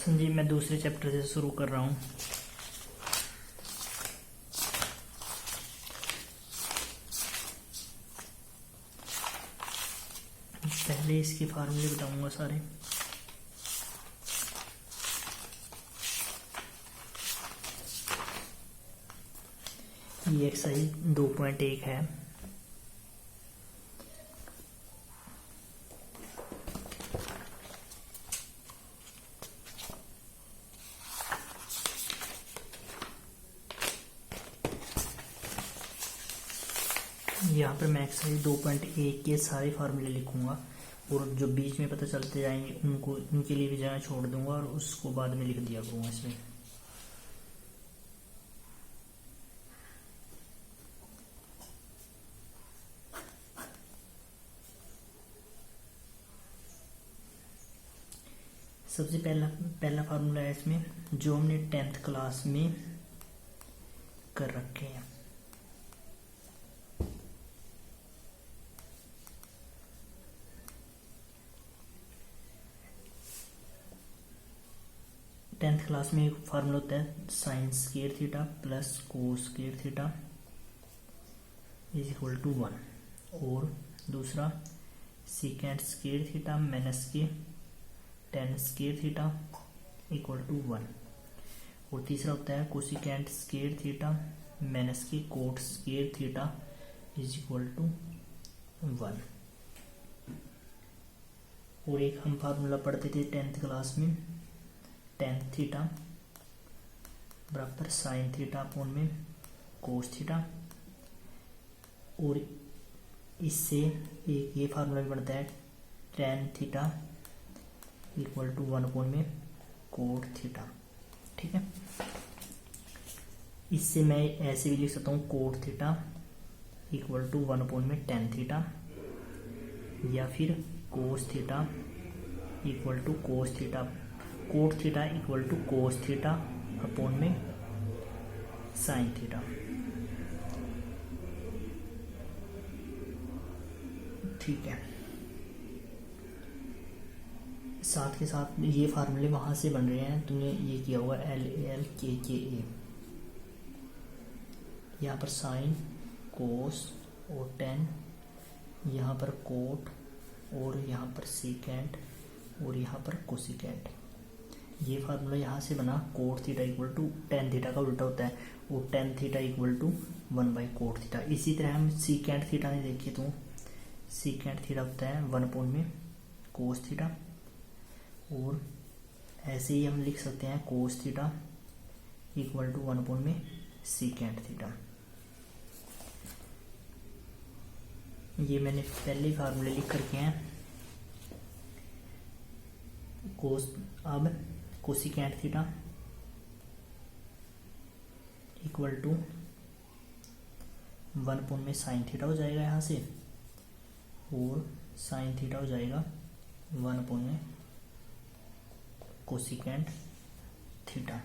संजीव, मैं दूसरे चैप्टर से शुरू कर रहा हूँ। पहले इसके फार्मूले बताऊंगा सारे। ये एक्सरसाइज 2.1 है। यहाँ पर मैं एक्सरसाइज 2.1 के सारे फार्मूले लिखूंगा और जो बीच में पता चलते जाएंगे उनको उनके लिए भी जगह छोड़ दूंगा और उसको बाद में लिख दिया करूँगा इसमें। सबसे पहला फार्मूला है इसमें जो हमने 10th क्लास में कर रखे हैं। टेंथ क्लास में एक फार्मूला होता है sine square theta plus cos square theta is equal to 1, और दूसरा सीकेंट स्क्वायर थीटा माइनस के tan square theta equal to 1, और तीसरा होता है कोसिकेंट स्क्वायर थीटा माइनस के cot square theta is equal to 1। और एक हम फार्मूला पढ़ते थे 10th क्लास में टेन थीटा बराबर साइन थीटा अपॉन में कोस थीटा, और इससे एक ये फार्मूला भी बनता है tan theta equal to 1 upon में कोट थीटा। ठीक है, इससे मैं ऐसे भी लिख सकता हूँ cot theta equal to 1 upon में टेन थीटा, या फिर cos theta equal to cos theta, cot theta equal to cos theta upon में साइन थीटा। ठीक है, साथ के साथ ये फार्मूले वहां से बन रहे हैं, तुमने ये किया हुआ LALKKA, यहाँ पर साइन कोस और टेन, यहाँ पर कोट और यहाँ पर सीकेंट और यहाँ पर कोसिकेंट। ये फार्मूला यहाँ से बना cot theta equal to tan theta का उल्टा होता है, और tan theta equal to 1 by cot theta. इसी तरह हम सीकेंट थीटा ने देखे तो सीकेंट थीटा होता है 1 अपॉन में कोस थीटा, और ऐसे ही हम लिख सकते हैं cos theta equal to 1 upon में सीकेंट थीटा। ये मैंने पहले फार्मूले लिख करके हैं। कोस अब cosecant theta equal to 1 upon में साइन थीटा हो जाएगा यहाँ से, और साइन थीटा हो जाएगा 1 अपॉन में कोसिकेंट थीटा।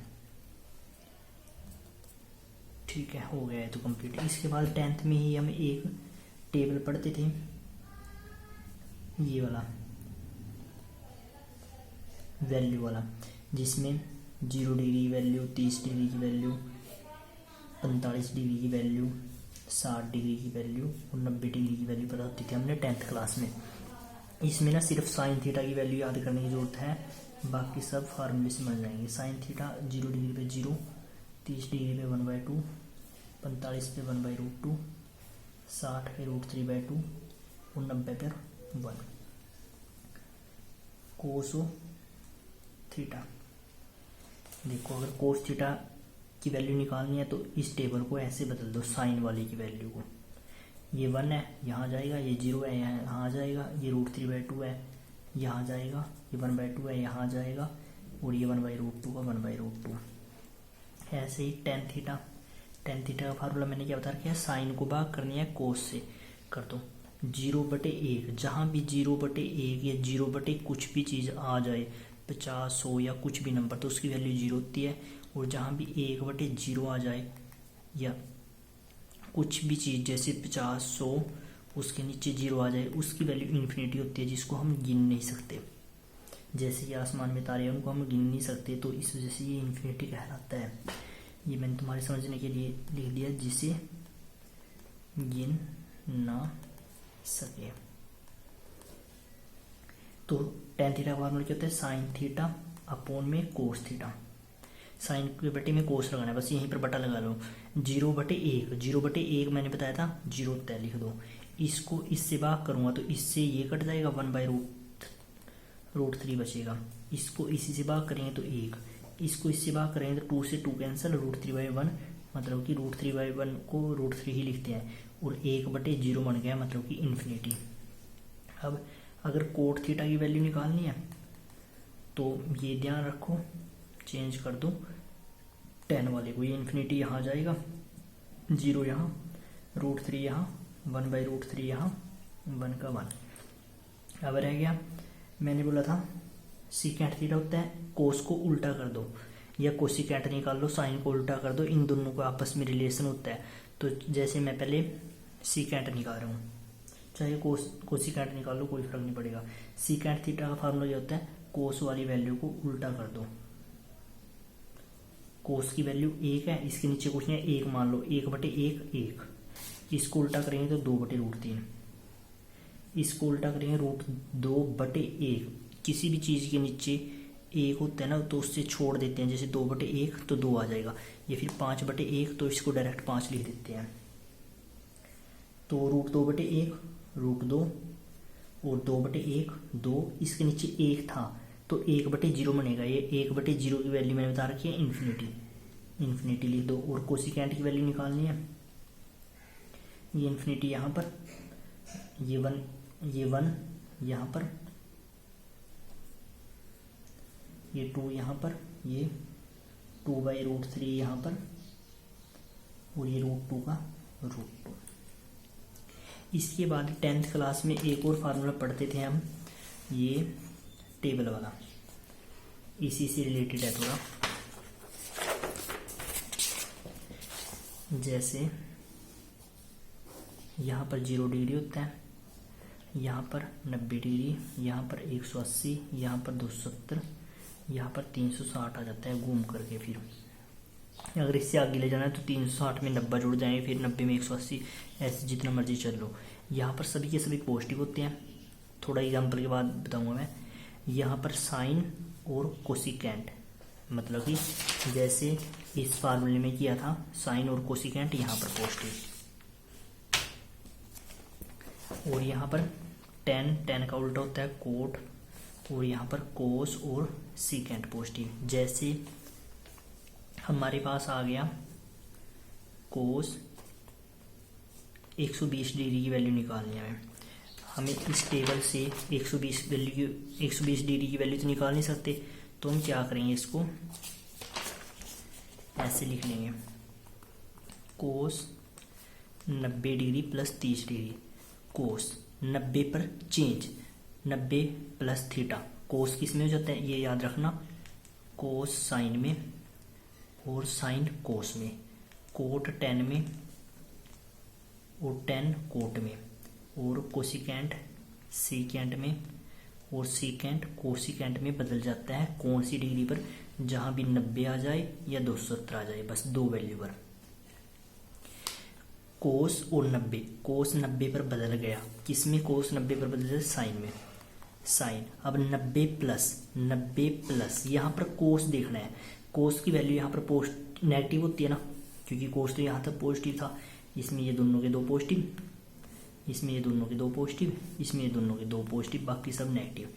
ठीक है, हो गया है तो कंप्लीट। इसके बाद 10th में ही हम एक टेबल पढ़ते थे, ये वाला वैल्यू वाला, जिसमें 0 डिग्री की वैल्यू, 30 डिग्री की वैल्यू, 45 डिग्री की वैल्यू, 60 डिग्री की वैल्यू और 90 डिग्री की वैल्यू पता होती थी हमने 10th क्लास में। इसमें ना सिर्फ साइन थीटा की वैल्यू याद करने की जरूरत है, बाकी सब फार्मूले से मिल जाएंगे। साइन थीटा 0 डिग्री पे 0, 30 डिग्री पे 1/2, 45 पे 1/√2, 60 पे √3/2 और 90 पे 1। कोसो थीटा, देखो अगर कोस थीटा की वैल्यू निकालनी है तो इस टेबल को ऐसे बदल दो, साइन वाले की वैल्यू को। ये 1 है यहाँ जाएगा, ये 0 है यहाँ आ जाएगा, ये √3/2 है यहाँ जाएगा, ये 1/2 है यहाँ जाएगा, और ये 1/√2 का 1/√2। ऐसे ही टेन थीटा का फार्मूला मैंने क्या बता रखा है, साइन को भाग करनी है कोस से, कर दो 0/1। जहाँ भी 0/1 या 0 कुछ भी चीज़ आ जाए, 50, 100 या कुछ भी नंबर, तो उसकी वैल्यू 0 होती है। और जहाँ भी 1/0 आ जाए या कुछ भी चीज़ जैसे 50, 100, उसके नीचे 0 आ जाए, उसकी वैल्यू इन्फिनिटी होती है, जिसको हम गिन नहीं सकते। जैसे ये आसमान में तारे हैं उनको हम गिन नहीं सकते, तो इस वजह से ये इन्फिनिटी कहलाता है। ये मैंने तुम्हारे समझने के लिए लिख दिया, जिसे गिन ना सके। तो tan थीटा का फार्मूला क्या होता है, साइन थीटा अपॉन में कोस थीटा। साइन के बटे में कोस लगाना है, बस यहीं पर बटा लगा लो। 0/1, 0/1 मैंने बताया था 0 होता है, लिख दो। इसको इससे भाग करूंगा तो इससे ये कट जाएगा, 1/√3 बचेगा। इसको इसी से भाग करेंगे तो 1, इसको इससे भाग करेंगे तो 2 से 2 कैंसिल, √3/1 मतलब कि √3/1 को √3 ही लिखते हैं, और 1/0 बन गया मतलब कि इन्फिनिटी। अब अगर कोट थीटा की वैल्यू निकालनी है तो ये ध्यान रखो, चेंज कर दो tan वाले को, ये इन्फिनिटी यहाँ जाएगा, 0 यहाँ, √3 यहाँ, 1/√3 यहाँ, 1 का 1। अब रह गया, मैंने बोला था सीकेंट थीटा होता है, कोस को उल्टा कर दो या कोसिकेंट निकाल लो, साइन को उल्टा कर दो, इन दोनों को आपस में रिलेशन होता है। तो जैसे मैं पहले सीकेंट निकाल रहा हूँ, चाहे कोसिकेंट निकाल लो, कोई फर्क नहीं पड़ेगा। सीकेंट थीटा का फार्मूला ये होता है, कोस वाली वैल्यू को उल्टा कर दो। कोस की वैल्यू 1 है, इसके नीचे कुछ नहीं है, 1 मान लो, 1/1 1। इसको उल्टा करेंगे तो 2/√3, इसको उल्टा करेंगे √2/1। किसी भी चीज़ के नीचे 1 होता है ना तो उससे छोड़ देते हैं, जैसे 2/1 तो 2 आ जाएगा, या फिर 5/1 तो इसको डायरेक्ट 5 लिख देते हैं। तो √2/1 √2 और 2/1 2, इसके नीचे 1 था तो 1/0 बनेगा। ये 1/0 की वैल्यू मैंने बता रखी है इन्फिनिटी, इन्फिनिटी लिख दो। और कोसिकेंट की वैल्यू निकालनी है, ये इन्फिनिटी यहाँ पर, ये 1 यहाँ पर, ये 2 यहाँ पर, ये 2/√3 यहाँ पर, और ये √2 का √2। इसके बाद 10th क्लास में एक और फार्मूला पढ़ते थे हम, ये टेबल वाला, इसी से रिलेटेड है थोड़ा। जैसे यहाँ पर 0 डिग्री होता है, यहाँ पर 90 डिग्री, यहाँ पर 180, यहाँ पर 270, यहाँ पर 360 आ जाता है घूम करके। फिर अगर इससे आगे ले जाना है तो 360 में 90 जुड़ जाएंगे, फिर 90 में 180, ऐसे जितना मर्जी चल लो। यहाँ पर सभी के सभी पॉजिटिव होते हैं, थोड़ा एग्जाम्पल के बाद बताऊंगा मैं। यहाँ पर साइन और कोसिकेंट, मतलब कि जैसे इस फार्मूले में किया था, साइन और कोसिकेंट यहाँ पर पॉजिटिव, और यहाँ पर tan का उल्टा होता है कोट, और यहाँ पर कोस और सीकेंट पॉजिटिव। जैसे हमारे पास आ गया कोस 120 डिग्री की वैल्यू निकालनी है हमें, इस टेबल से 120 डिग्री की वैल्यू तो निकाल नहीं सकते, तो हम क्या करेंगे, इसको ऐसे लिख लेंगे, कोस 90 डिग्री प्लस 30 डिग्री, कोस 90 पर चेंज, 90 प्लस थीटा, कोस किस में हो जाता है ये याद रखना, कोस साइन में और साइन कोस में, कोट tan में और tan कोट में, और कोसिकेंट सीकेंट में, और सीकेंट कोसिकेंट में बदल जाता है कौन सी डिग्री पर, जहां भी 90 आ जाए या 270 आ जाए, बस 2 वैल्यू पर। कोस और 90, कोस 90 पर बदल गया, किसमें कोस 90 पर बदल गया, साइन में, साइन। अब 90 प्लस यहाँ पर कोस देखना है, कोस की वैल्यू यहाँ पर नेगेटिव होती है ना, क्योंकि कोस तो यहाँ तक पॉजिटिव था, इसमें ये दोनों के 2 पॉजिटिव, इसमें ये दोनों के 2 पॉजिटिव, इसमें ये दोनों के 2 पॉजिटिव, बाकी सब नेगेटिव।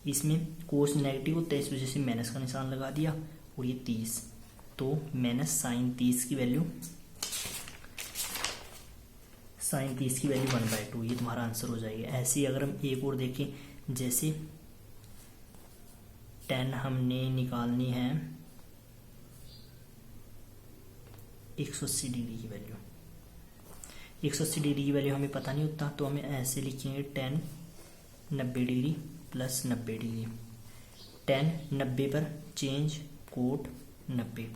इसमें कोस नेगेटिव होता है, इस वजह से माइनस का निशान लगा दिया, और ये 30, तो माइनस साइन 30 की वैल्यू, साइन 30 की वैल्यू 1/2, ये तुम्हारा आंसर हो जाएगा। ऐसे ही अगर हम एक और देखें, जैसे tan हमने निकालनी है 180 डिग्री की वैल्यू, 180 डिग्री की वैल्यू हमें पता नहीं होता, तो हमें ऐसे लिखेंगे tan 90 degree plus 90 degree, tan 90 पर चेंज कोट 90।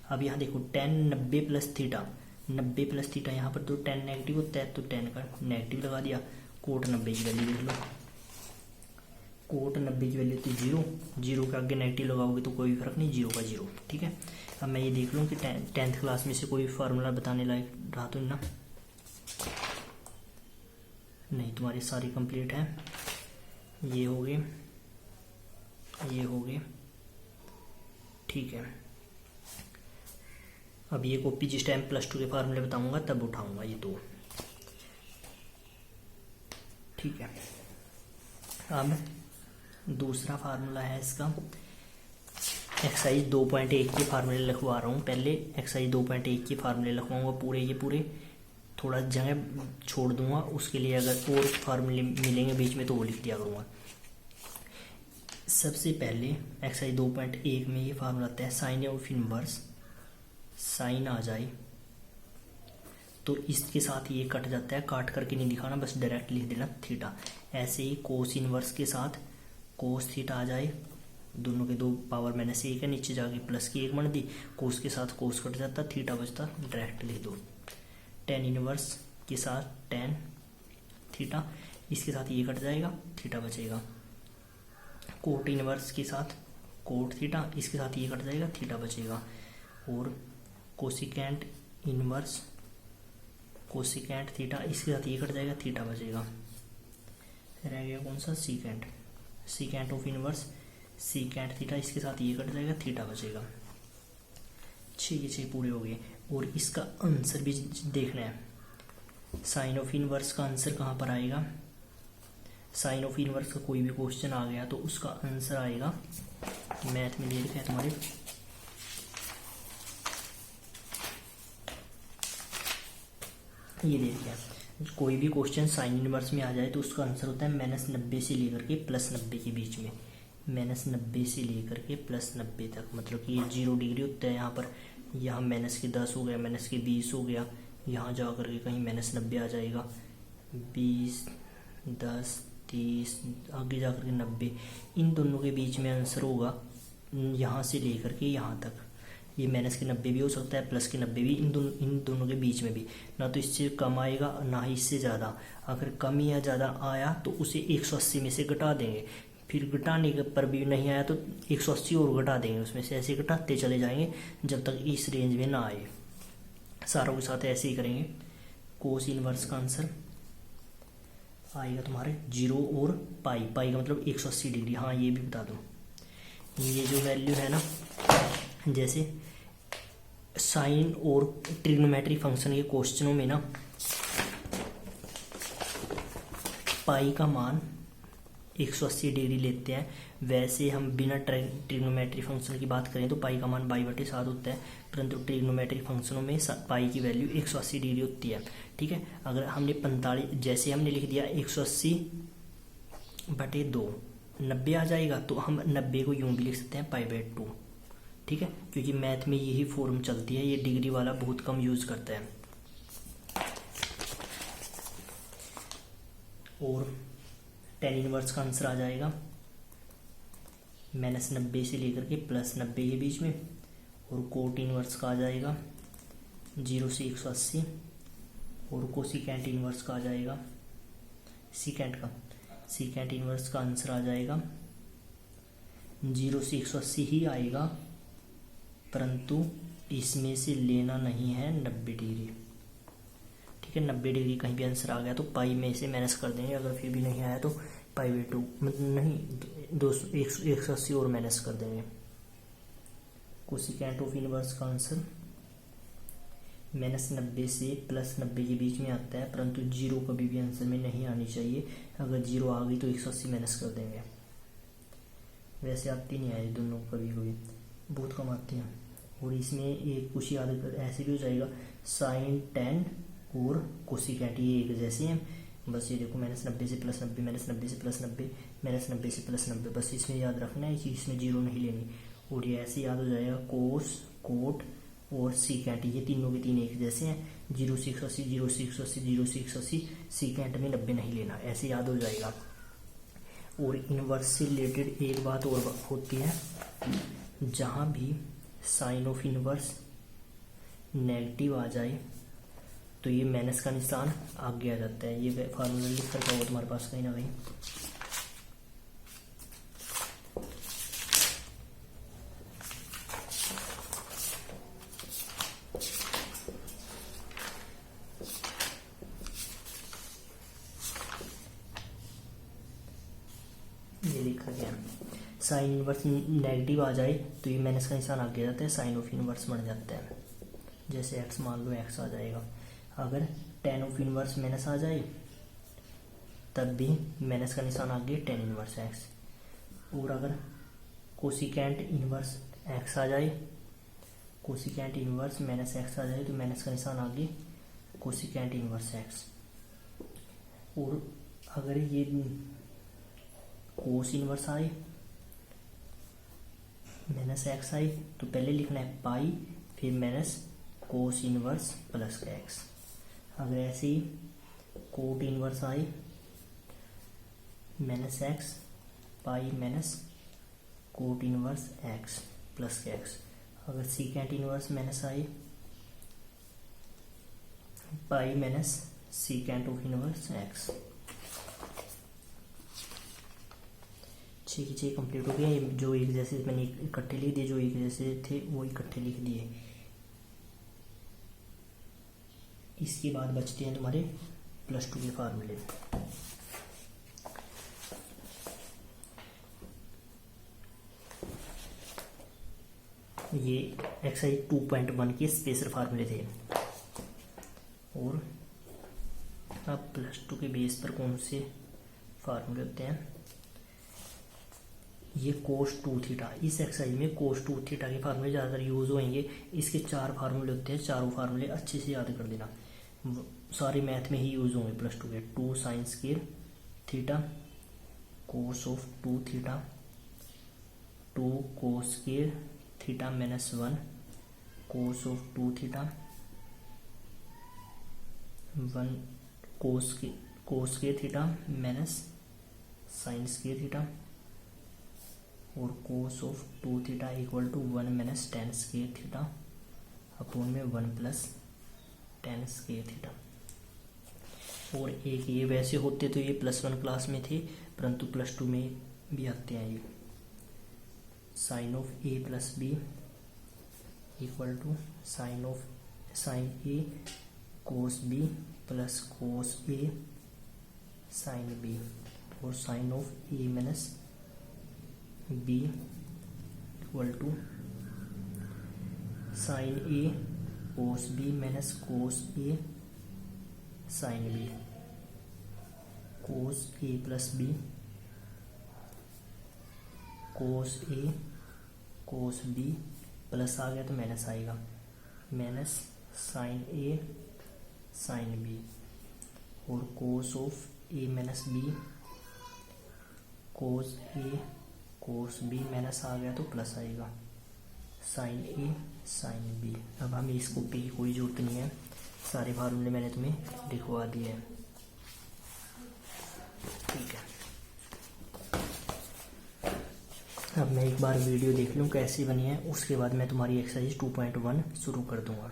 अब यहाँ देखो tan 90 plus theta, 90 plus theta, यहाँ पर तो tan नेगेटिव होता है तो tan का नेगेटिव लगा दिया, कोट 90 की वैल्यू देख लो, कोट 90 की वैल्यू थी 0, 0 के आगे नेगेटिव लगाओगे तो कोई फर्क नहीं, 0 का 0। ठीक है, अब मैं ये देख लूँ कि 10th क्लास में से कोई फार्मूला बताने लायक रहा तो ना, नहीं, तुम्हारी सारी कंप्लीट है। ये हो गए, ये हो गए। ठीक है, अब ये कॉपी जिस टाइम +2 के फार्मूले बताऊंगा तब उठाऊंगा ये दो। ठीक है, अब दूसरा फार्मूला है इसका, एक्सरसाइज 2.1 के फार्मूले लिखवा रहा हूँ। पहले एक्सरसाइज 2.1 के फार्मूले लिखवाऊंगा पूरे, ये पूरे, थोड़ा जगह छोड़ दूंगा उसके लिए, अगर और फार्मूले मिलेंगे बीच में तो वो लिख दिया करूँगा। सबसे पहले एक्सरसाइज 2.1 में ये फार्मूला आता है साइन ऑफ इनवर्स, साइन आ जाए तो इसके साथ ये कट जाता है, काट करके नहीं दिखाना, बस डायरेक्ट लिख देना थीटा। ऐसे ही कोस इनवर्स के साथ कोस थीटा आ जाए, दोनों के 2 पावर -1 है, नीचे जाके प्लस की 1 बन दी, कोस के साथ कोस कट जाता, थीटा बचता, डायरेक्ट लिख दो। टेन इनवर्स के साथ टेन थीटा, इसके साथ ये कट जाएगा, थीटा बचेगा। कोट इनवर्स के साथ कोट थीटा, इसके साथ ये कट जाएगा, थीटा बचेगा। और कोसिकेंट इनवर्स कोसिकेंट थीटा, इसके साथ ये कट जाएगा, थीटा बचेगा। रह गया कौन सा, secant, secant of inverse secant theta, इसके साथ ये कट जाएगा, थीटा बचेगा। 6 के 6 पूरे हो गए। और इसका आंसर भी देखना है, साइन ऑफ इनवर्स का आंसर कहाँ पर आएगा। साइन ऑफ इनवर्स का कोई भी क्वेश्चन आ गया तो उसका आंसर आएगा, मैथ में दे रखा है तुम्हारे, ये दे रखा है। कोई भी क्वेश्चन साइन इनवर्स में आ जाए तो उसका आंसर होता है -90 से लेकर के +90 के बीच में, -90 से लेकर के +90 तक, मतलब कि ये 0 डिग्री होता है यहाँ पर, यहाँ -10 हो गया, -20 हो गया, यहाँ जा करके कहीं -90 आ जाएगा, 20, 10, 30, आगे जा करके 90, इन दोनों के बीच में आंसर होगा यहाँ से लेकर के यहाँ तक। ये -90 भी हो सकता है, +90 भी, इन दोनों के बीच में भी, ना तो इससे कम आएगा ना ही इससे ज़्यादा। अगर कम या ज़्यादा आया तो उसे 180 में से घटा देंगे, फिर घटाने के पर भी नहीं आया तो 180 और घटा देंगे उसमें से, ऐसे घटाते चले जाएंगे जब तक इस रेंज में ना आए। सारों के साथ ऐसे ही करेंगे। कोस इनवर्स का आंसर आएगा तुम्हारे 0 और पाई, पाई का मतलब 180 डिग्री। हाँ, ये भी बता दो, ये जो वैल्यू है ना, जैसे साइन और ट्रिग्नोमेट्री फंक्शन के क्वेश्चनों में ना पाई का मान 180 डिग्री लेते हैं, वैसे हम बिना ट्रिग्नोमेट्री फंक्शन की बात करें तो पाई का मान 2/7 होता है, परंतु ट्रिग्नोमेट्री फंक्शनों में पाई की वैल्यू 180 डिग्री होती है। ठीक है, अगर हमने 45, जैसे हमने लिख दिया 180/2, 90 आ जाएगा, तो हम 90 को यूं भी लिख सकते हैं π/2। ठीक है, क्योंकि मैथ में यही फॉर्म चलती है, ये डिग्री वाला बहुत कम यूज करता है। और टेन इनवर्स का आंसर आ जाएगा -90 से लेकर के +90 के बीच में, और कोट इनवर्स का आ जाएगा 0 से 180, और कोसिकेंट इनवर्स का आ जाएगा, सीकेंट इनवर्स का आंसर आ जाएगा 0 से 180 ही आएगा, परंतु इसमें से लेना नहीं है 90 डिग्री। ठीक है, 90 डिग्री कहीं भी आंसर आ गया तो पाई में से माइनस कर देंगे, अगर फिर भी नहीं आया तो π/2, मतलब नहीं 180 और माइनस कर देंगे। कोसिकेंट ऑफ इनवर्स का आंसर -90 से +90 के बीच में आता है, परंतु 0 कभी भी आंसर में नहीं आनी चाहिए, अगर 0 आ गई तो 180 माइनस कर देंगे। वैसे आती नहीं है दोनों, कभी कभी बहुत कम आती हैं। और इसमें एक कुछ याद कर, ऐसे भी हो जाएगा, साइन 10 और कोसिकेंट ये एक जैसे हैं, बस ये देखो -90 से +90, -90 से +90, -90 से +90, बस इसमें याद रखना है कि इसमें 0 नहीं लेनी। और ये ऐसे याद हो जाएगा, कोस, कोट और सीकेंट, ये तीनों के तीन एक जैसे हैं, 0 से 180, 0 से 180, 0 से 180, सीकेंट में 90 नहीं लेना, ऐसे याद हो जाएगा। और इनवर्स से रिलेटेड एक बात और होती है, जहाँ भी साइन ऑफ इनवर्स नेगेटिव आ जाए तो ये माइनस का निशान आगे आ जाता है। ये फार्मूला लिख कर होगा तुम्हारे पास कहीं ना कहीं, लिखा गया है। साइन इनवर्स नेगेटिव आ जाए तो ये माइनस का निशान आगे जाता है, साइन ऑफ इनवर्स बन जाता है। जैसे एक्स मान लो एक्स आ जाएगा, अगर टेन ऑफ इनवर्स माइनस आ जाए तब भी माइनस का निशान आगे टेन इनवर्स एक्स। और अगर कोसिकेंट इनवर्स एक्स आ जाए, कोसिकेंट इनवर्स माइनस एक्स आ जाए तो माइनस का निशान आगे कोसिकेंट इनवर्स एक्स। और अगर ये कोस इनवर्स आए माइनस एक्स आए तो पहले लिखना है पाई फिर माइनस कोस इनवर्स प्लस का एक्स। अगर ऐसे ही कोट इनवर्स आए minus x pi minus cot inverse x plus का एक्स। अगर सीकेंट इनवर्स माइनस आए pi minus secant of inverse x. छः कंप्लीट हो गया। जो एक जैसे मैंने इकट्ठे लिख दिए, जो एक जैसे थे वो इकट्ठे लिख दिए। इसके बाद बचते हैं तुम्हारे प्लस टू के फार्मूले। ये एक्सरसाइज 2.1 के स्पेशल फार्मूले थे। और अब प्लस टू के बेस पर कौन से फार्मूले होते हैं? ये कोस 2 थीटा, इस एक्सरसाइज में कोस 2 थीटा के फार्मूले ज़्यादातर यूज होंगे। इसके 4 फार्मूले होते हैं, चारों फार्मूले अच्छे से याद कर देना, सारे मैथ में ही यूज होंगे प्लस टू के। 2 sine square theta cos of 2 theta, 2 cos square theta minus 1 cos of 2 theta, 1 cos square theta minus sine square theta, और cos of 2 theta equal to 1 minus tan square theta upon में 1 plus ten square theta. और एक ये वैसे होते तो ये +1 class में थे, परंतु प्लस टू में भी आते हैं। ये sine of A plus B equal to sine A cos B plus cos A sine B, और sine of A minus B equal to sine A cos B minus cos A sine B, cos A plus B cos A cos B plus आ गया तो minus आएगा, minus sine A sine B, और cos of A minus B cos A cos B minus आ गया तो plus आएगा, sign A sine B. अब हमें इस कॉपी की कोई ज़रूरत नहीं है, सारे फार्मूले मैंने तुम्हें लिखवा दिए हैं। ठीक है, अब मैं एक बार वीडियो देख लूँ कैसी बनी है, उसके बाद मैं तुम्हारी एक्सरसाइज 2.1 शुरू कर दूंगा।